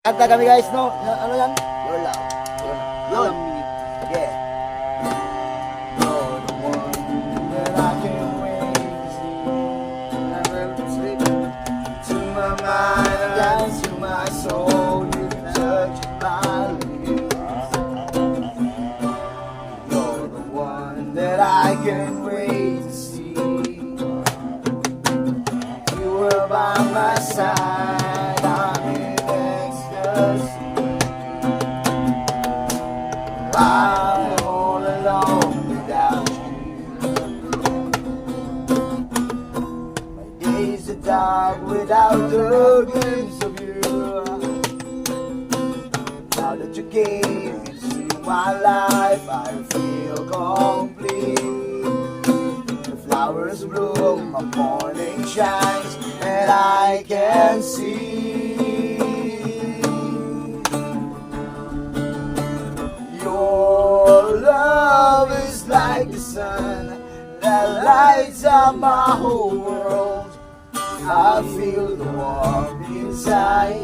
Kanta kami guys, no? Ano yan? Your love. Yun. Okay. You're the one that I can't wait to see. Never sleep. To my mind and to my soul, you touch my lips. You're the one that I can't wait to see. You were by my side, I'm in ecstasy. I'm all alone without you. My days are dark without the glimpse of you. Now that you came into my life, I feel complete. The flowers bloom, my morning shines, and I can see. Your love is like the sun that lights up my whole world. I feel the warmth inside.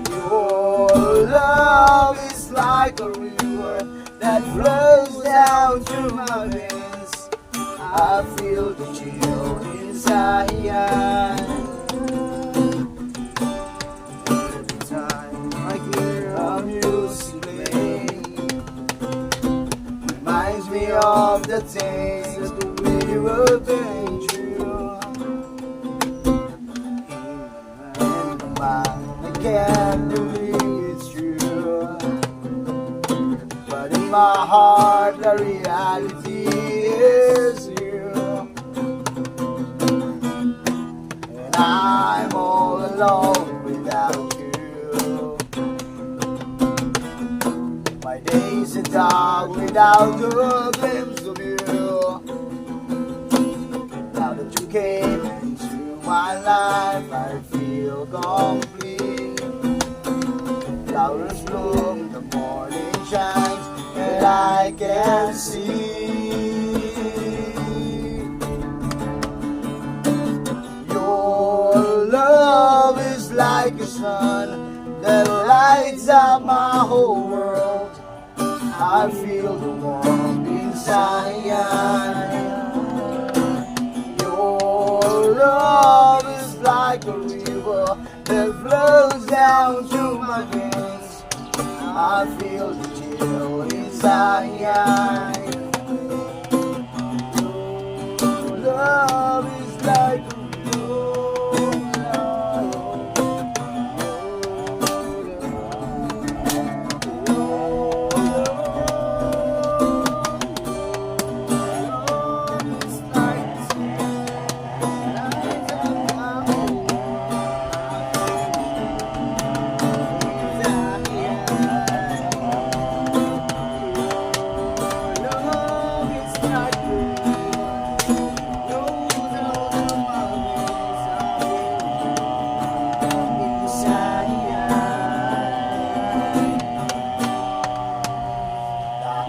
Your love is like a river that flows down through my veins. I feel the chill inside. Every time I hear our music play, reminds me of the things that we were going through. In my mind, I can't believe it's true, but in my heart, the reality is you. And I'm all alone without you. My days are dark without the glimpse of you. Now that you came into my life, I feel complete. Flowers bloom, the morning shines, and I can see. Your love is like a sun that lights up my whole world. I feel the warmth inside. Your love is like a river that flows down through my veins. I feel the chill inside. Your love is like a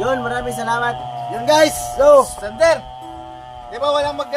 Yun, maraming salamat. Yun guys, so Sander, di ba walang magaling?